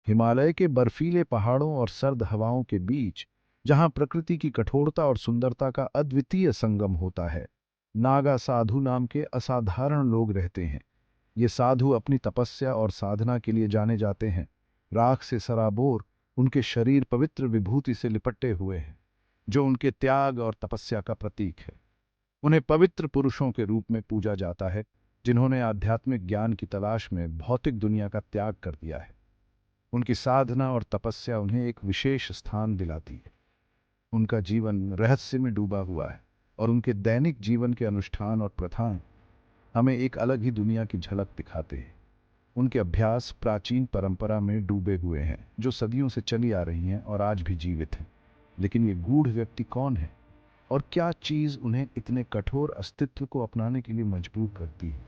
हिमालय के बर्फीले पहाड़ों और सर्द हवाओं के बीच, जहां प्रकृति की कठोरता और सुंदरता का अद्वितीय संगम होता है, नागा साधु नाम के असाधारण लोग रहते हैं। ये साधु अपनी तपस्या और साधना के लिए जाने जाते हैं। राख से सराबोर उनके शरीर पवित्र विभूति से लिपटे हुए हैं, जो उनके त्याग और तपस्या का प्रतीक है। उन्हें पवित्र पुरुषों के रूप में पूजा जाता है, जिन्होंने आध्यात्मिक ज्ञान की तलाश में भौतिक दुनिया का त्याग कर दिया है। उनकी साधना और तपस्या उन्हें एक विशेष स्थान दिलाती है। उनका जीवन रहस्य में डूबा हुआ है, और उनके दैनिक जीवन के अनुष्ठान और प्रथाएं हमें एक अलग ही दुनिया की झलक दिखाते हैं। उनके अभ्यास प्राचीन परंपरा में डूबे हुए हैं, जो सदियों से चली आ रही हैं और आज भी जीवित हैं। लेकिन ये गूढ़ व्यक्ति कौन है, और क्या चीज उन्हें इतने कठोर अस्तित्व को अपनाने के लिए मजबूर करती है?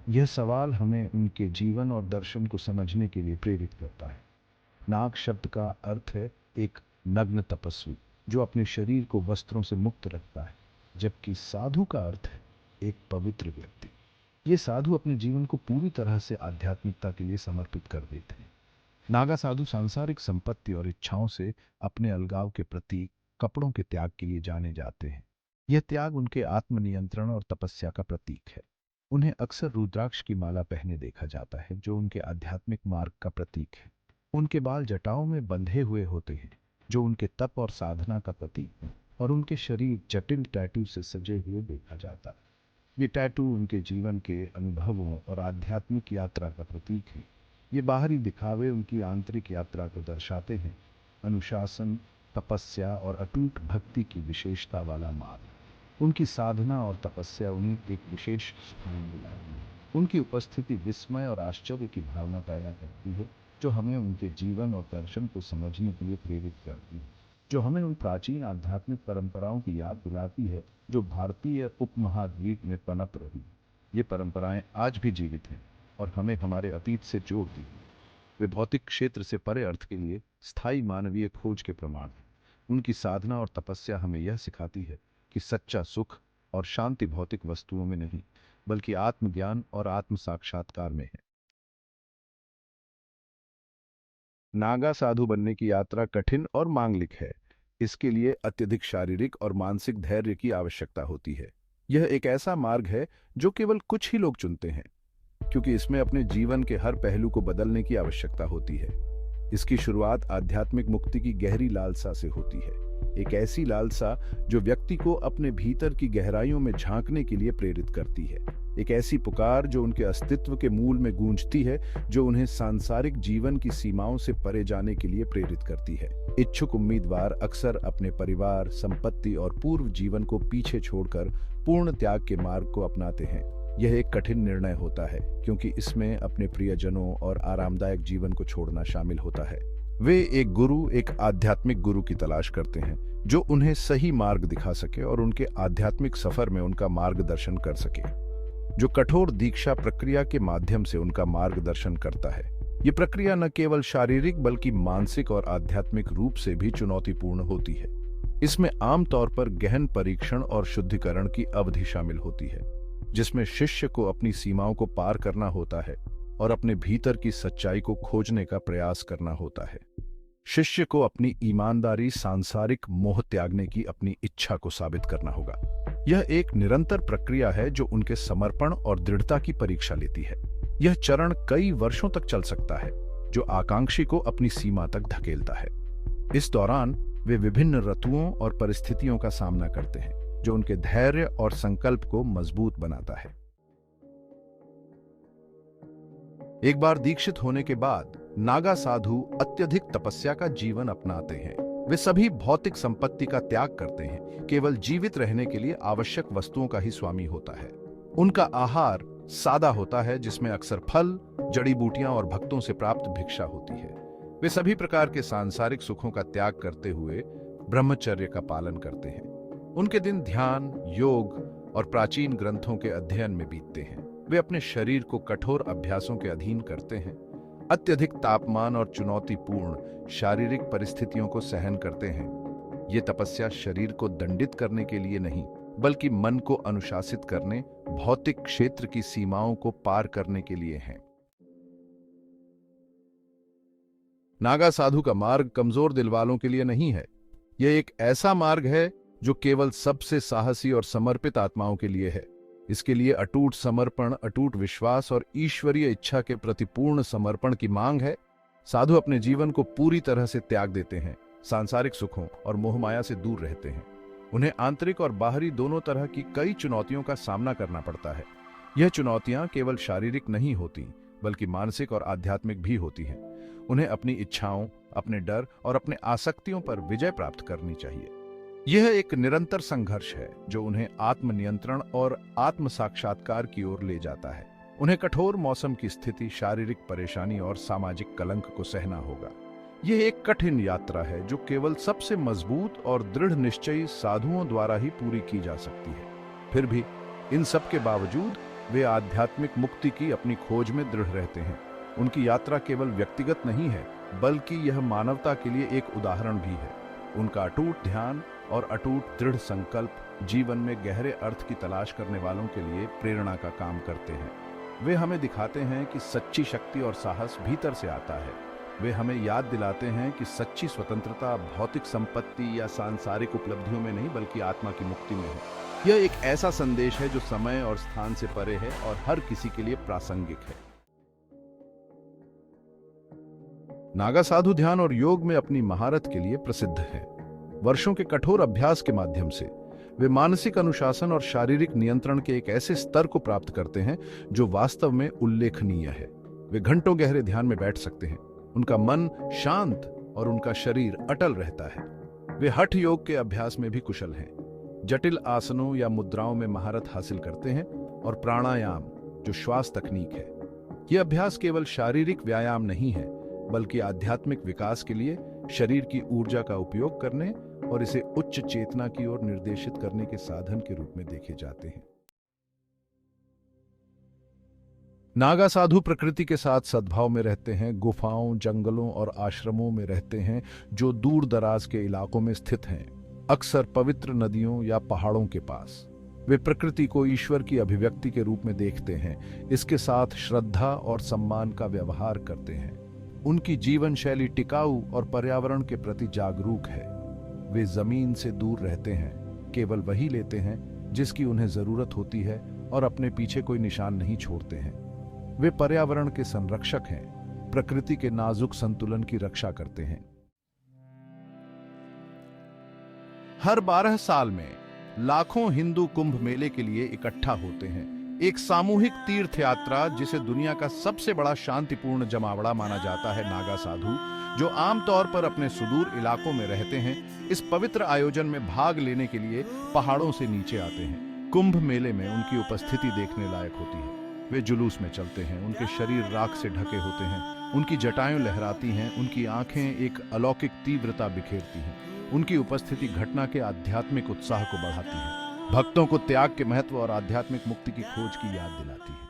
यह सवाल हमें उनके जीवन और दर्शन को समझने के लिए प्रेरित करता है। नाग शब्द का अर्थ है एक नग्न तपस्वी, जो अपने शरीर को वस्त्रों से मुक्त रखता है, जबकि साधु का अर्थ है एक पवित्र व्यक्ति। ये साधु अपने जीवन को पूरी तरह से आध्यात्मिकता के लिए समर्पित कर देते हैं। नागा साधु सांसारिक संपत्ति और इच्छाओं से अपने अलगाव के प्रतीक, कपड़ों के त्याग के लिए जाने जाते हैं। यह त्याग उनके आत्मनियंत्रण और तपस्या का प्रतीक है। उन्हें अक्सर रुद्राक्ष की माला पहने देखा जाता है, जो उनके आध्यात्मिक मार्ग का प्रतीक है। उनके बाल जटाओं में बंधे हुए होते हैं, जो उनके तप और साधना का प्रतीक है, और उनके शरीर जटिल टैटू से सजे हुए देखा जाता है। ये टैटू उनके जीवन के अनुभवों और आध्यात्मिक यात्रा का प्रतीक है। ये बाहरी दिखावे उनकी आंतरिक यात्रा को दर्शाते हैं, अनुशासन, तपस्या और अटूट भक्ति की विशेषता वाला मार्ग। उनकी साधना और तपस्या उन्हें एक विशेष स्थान दिलाती है। उनकी उपस्थिति विस्मय और आश्चर्य की भावना पैदा करती है, जो हमें उनके जीवन और दर्शन को समझने के लिए प्रेरित करती है, जो हमें उन प्राचीन आध्यात्मिक परंपराओं की याद दिलाती है जो भारतीय उपमहाद्वीप में पनप रही। ये परंपराएं आज भी जीवित हैं और हमें हमारे अतीत से जोड़ती हैं। वे भौतिक क्षेत्र से परे अर्थ के लिए स्थायी मानवीय खोज के प्रमाण हैं। उनकी साधना और तपस्या हमें यह सिखाती है कि सच्चा सुख और शांति भौतिक वस्तुओं में नहीं, बल्कि आत्मज्ञान और आत्म साक्षात्कार में है। नागा साधु बनने की यात्रा कठिन और मांगलिक है। इसके लिए अत्यधिक शारीरिक और मानसिक धैर्य की आवश्यकता होती है। यह एक ऐसा मार्ग है जो केवल कुछ ही लोग चुनते हैं, क्योंकि इसमें अपने जीवन के हर पहलू को बदलने की आवश्यकता होती है। इसकी शुरुआत आध्यात्मिक मुक्ति की गहरी लालसा से होती है, एक ऐसी लालसा जो व्यक्ति को अपने भीतर की गहराइयों में झांकने के लिए प्रेरित करती है, एक ऐसी पुकार जो उनके अस्तित्व के मूल में गूंजती है, जो उन्हें सांसारिक जीवन की सीमाओं से परे जाने के लिए प्रेरित करती है। इच्छुक उम्मीदवार अक्सर अपने परिवार, संपत्ति और पूर्व जीवन को पीछे छोड़कर पूर्ण त्याग के मार्ग को अपनाते हैं। यह एक कठिन निर्णय होता है, क्योंकि इसमें अपने प्रियजनों और आरामदायक जीवन को छोड़ना शामिल होता है। वे एक गुरु, एक आध्यात्मिक गुरु की तलाश करते हैं, जो उन्हें सही मार्ग दिखा सके और उनके आध्यात्मिक सफर में उनका मार्गदर्शन कर सके, जो कठोर दीक्षा प्रक्रिया के माध्यम से उनका मार्गदर्शन करता है। ये प्रक्रिया न केवल शारीरिक बल्कि मानसिक और आध्यात्मिक रूप से भी चुनौतीपूर्ण होती है। इसमें आमतौर पर गहन परीक्षण और शुद्धिकरण की अवधि शामिल होती है, जिसमें शिष्य को अपनी सीमाओं को पार करना होता है और अपने भीतर की सच्चाई को खोजने का प्रयास करना होता है। शिष्य को अपनी ईमानदारी, सांसारिक मोह त्यागने की अपनी इच्छा को साबित करना होगा। यह एक निरंतर प्रक्रिया है जो उनके समर्पण और दृढ़ता की परीक्षा लेती है। यह चरण कई वर्षों तक चल सकता है, जो आकांक्षी को अपनी सीमा तक धकेलता है। इस दौरान वे विभिन्न ऋतुओं और परिस्थितियों का सामना करते हैं, जो उनके धैर्य और संकल्प को मजबूत बनाता है। एक बार दीक्षित होने के बाद नागा साधु अत्यधिक तपस्या का जीवन अपनाते हैं। वे सभी भौतिक संपत्ति का त्याग करते हैं, केवल जीवित रहने के लिए आवश्यक वस्तुओं का ही स्वामी होता है। उनका आहार सादा होता है, जिसमें अक्सर फल, जड़ी बूटियां और भक्तों से प्राप्त भिक्षा होती है। वे सभी प्रकार के सांसारिक सुखों का त्याग करते हुए ब्रह्मचर्य का पालन करते हैं। उनके दिन ध्यान, योग और प्राचीन ग्रंथों के अध्ययन में बीतते हैं। वे अपने शरीर को कठोर अभ्यासों के अधीन करते हैं, अत्यधिक तापमान और चुनौतीपूर्ण शारीरिक परिस्थितियों को सहन करते हैं। ये तपस्या शरीर को दंडित करने के लिए नहीं, बल्कि मन को अनुशासित करने, भौतिक क्षेत्र की सीमाओं को पार करने के लिए है। नागा साधु का मार्ग कमजोर दिल वालों के लिए नहीं है। यह एक ऐसा मार्ग है जो केवल सबसे साहसी और समर्पित आत्माओं के लिए है। इसके लिए अटूट समर्पण, अटूट विश्वास और ईश्वरीय इच्छा के प्रति पूर्ण समर्पण की मांग है। साधु अपने जीवन को पूरी तरह से त्याग देते हैं, सांसारिक सुखों और मोहमाया से दूर रहते हैं। उन्हें आंतरिक और बाहरी दोनों तरह की कई चुनौतियों का सामना करना पड़ता है। यह चुनौतियां केवल शारीरिक नहीं होती, बल्कि मानसिक और आध्यात्मिक भी होती हैं। उन्हें अपनी इच्छाओं, अपने डर और अपने आसक्तियों पर विजय प्राप्त करनी चाहिए। यह एक निरंतर संघर्ष है जो उन्हें आत्मनियंत्रण और आत्म साक्षात्कार की ओर ले जाता है। उन्हें कठोर मौसम की स्थिति, शारीरिक परेशानी और सामाजिक कलंक को सहना होगा। यह एक कठिन यात्रा है जो केवल सबसे मजबूत और दृढ़ निश्चयी साधुओं द्वारा ही पूरी की जा सकती है। फिर भी इन सब के बावजूद वे आध्यात्मिक मुक्ति की अपनी खोज में दृढ़ रहते हैं। उनकी यात्रा केवल व्यक्तिगत नहीं है, बल्कि यह मानवता के लिए एक उदाहरण भी है। उनका अटूट ध्यान और अटूट दृढ़ संकल्प जीवन में गहरे अर्थ की तलाश करने वालों के लिए प्रेरणा का काम करते हैं। वे हमें दिखाते हैं कि सच्ची शक्ति और साहस भीतर से आता है। वे हमें याद दिलाते हैं कि सच्ची स्वतंत्रता भौतिक संपत्ति या सांसारिक उपलब्धियों में नहीं, बल्कि आत्मा की मुक्ति में है। यह एक ऐसा संदेश है जो समय और स्थान से परे है और हर किसी के लिए प्रासंगिक है। नागा साधु ध्यान और योग में अपनी महारत के लिए प्रसिद्ध हैं। वर्षों के कठोर अभ्यास के माध्यम से वे मानसिक अनुशासन और शारीरिक नियंत्रण के एक ऐसे स्तर को प्राप्त करते हैं जो वास्तव में उल्लेखनीय है। वे घंटों गहरे ध्यान में बैठ सकते हैं, उनका मन शांत और उनका शरीर अटल रहता है। वे हठ योग के अभ्यास में भी कुशल हैं, जटिल आसनों या मुद्राओं में महारत हासिल करते हैं, और प्राणायाम जो श्वास तकनीक है। यह अभ्यास केवल शारीरिक व्यायाम नहीं है, बल्कि आध्यात्मिक विकास के लिए शरीर की ऊर्जा का उपयोग करने और इसे उच्च चेतना की ओर निर्देशित करने के साधन के रूप में देखे जाते हैं। नागा साधु प्रकृति के साथ सद्भाव में रहते हैं, गुफाओं, जंगलों और आश्रमों में रहते हैं जो दूर दराज के इलाकों में स्थित हैं, अक्सर पवित्र नदियों या पहाड़ों के पास। वे प्रकृति को ईश्वर की अभिव्यक्ति के रूप में देखते हैं, इसके साथ श्रद्धा और सम्मान का व्यवहार करते हैं। उनकी जीवन शैली टिकाऊ और पर्यावरण के प्रति जागरूक है। वे जमीन से दूर रहते हैं, केवल वही लेते हैं जिसकी उन्हें जरूरत होती है और अपने पीछे कोई निशान नहीं छोड़ते हैं। वे पर्यावरण के संरक्षक हैं, प्रकृति के नाजुक संतुलन की रक्षा करते हैं। हर 12 साल में लाखों हिंदू कुंभ मेले के लिए इकट्ठा होते हैं, एक सामूहिक तीर्थ यात्रा जिसे दुनिया का सबसे बड़ा शांतिपूर्ण जमावड़ा माना जाता है। नागा साधु जो आमतौर पर अपने सुदूर इलाकों में रहते हैं, इस पवित्र आयोजन में भाग लेने के लिए पहाड़ों से नीचे आते हैं। कुंभ मेले में उनकी उपस्थिति देखने लायक होती है। वे जुलूस में चलते हैं, उनके शरीर राख से ढके होते हैं, उनकी जटाएं लहराती हैं, उनकी आंखें एक अलौकिक तीव्रता बिखेरती हैं। उनकी उपस्थिति घटना के आध्यात्मिक उत्साह को बढ़ाती है, भक्तों को त्याग के महत्व और आध्यात्मिक मुक्ति की खोज की याद दिलाती है।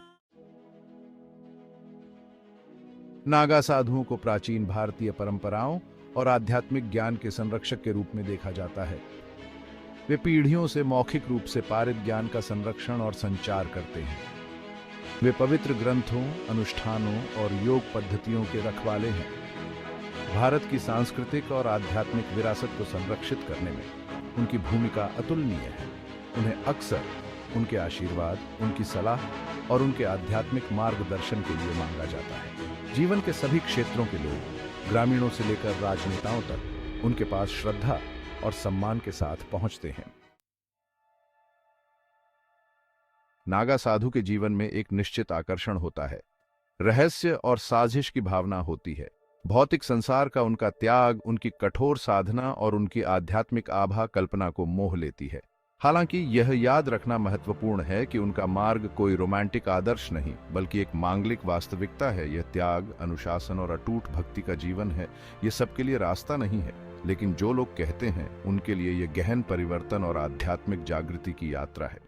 नागा साधुओं को प्राचीन भारतीय परंपराओं और आध्यात्मिक ज्ञान के संरक्षक के रूप में देखा जाता है। वे पीढ़ियों से मौखिक रूप से पारित ज्ञान का संरक्षण और संचार करते हैं। वे पवित्र ग्रंथों, अनुष्ठानों और योग पद्धतियों के रखवाले हैं। भारत की सांस्कृतिक और आध्यात्मिक विरासत को संरक्षित करने में उनकी भूमिका अतुलनीय है। उन्हें अक्सर उनके आशीर्वाद, उनकी सलाह और उनके आध्यात्मिक मार्गदर्शन के लिए मांगा जाता है। जीवन के सभी क्षेत्रों के लोग, ग्रामीणों से लेकर राजनेताओं तक, उनके पास श्रद्धा और सम्मान के साथ पहुंचते हैं। नागा साधु के जीवन में एक निश्चित आकर्षण होता है, रहस्य और साजिश की भावना होती है। भौतिक संसार का उनका त्याग, उनकी कठोर साधना और उनकी आध्यात्मिक आभा कल्पना को मोह लेती है। हालांकि यह याद रखना महत्वपूर्ण है कि उनका मार्ग कोई रोमांटिक आदर्श नहीं, बल्कि एक मांगलिक वास्तविकता है। यह त्याग, अनुशासन और अटूट भक्ति का जीवन है। यह सबके लिए रास्ता नहीं है, लेकिन जो लोग कहते हैं उनके लिए यह गहन परिवर्तन और आध्यात्मिक जागृति की यात्रा है।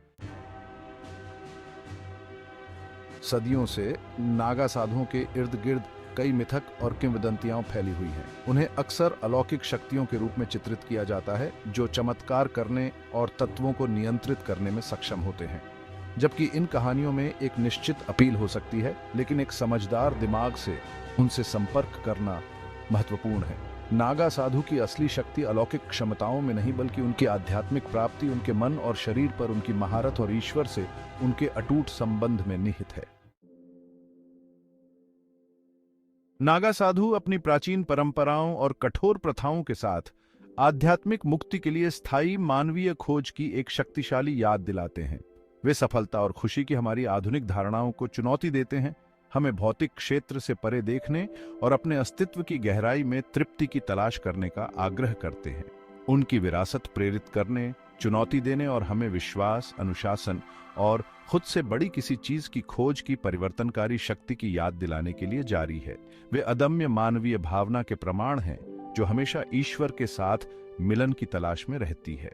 सदियों से नागा साधुओं के इर्द गिर्द कई मिथक और किंवदंतियां फैली हुई हैं। उन्हें अक्सर अलौकिक शक्तियों के रूप में चित्रित किया जाता है जो चमत्कार करने और तत्वों को नियंत्रित करने में सक्षम होते हैं। जबकि इन कहानियों में एक निश्चित अपील हो सकती है, लेकिन एक समझदार दिमाग से उनसे संपर्क करना महत्वपूर्ण है। नागा साधु की असली शक्ति अलौकिक क्षमताओं में नहीं बल्कि उनकी आध्यात्मिक प्राप्ति, उनके मन और शरीर पर उनकी महारत और ईश्वर से उनके अटूट संबंध में निहित है। नागा साधु अपनी प्राचीन परंपराओं और कठोर प्रथाओं के साथ आध्यात्मिक मुक्ति के लिए स्थायी मानवीय खोज की एक शक्तिशाली याद दिलाते हैं। वे सफलता और खुशी की हमारी आधुनिक धारणाओं को चुनौती देते हैं, हमें भौतिक क्षेत्र से परे देखने और अपने अस्तित्व की गहराई में तृप्ति की तलाश करने का आग्रह करते हैं। उनकी विरासत प्रेरित करने, चुनौती देने और हमें विश्वास, अनुशासन और खुद से बड़ी किसी चीज की खोज की परिवर्तनकारी शक्ति की याद दिलाने के लिए जारी है। वे अदम्य मानवीय भावना के प्रमाण हैं जो हमेशा ईश्वर के साथ मिलन की तलाश में रहती है।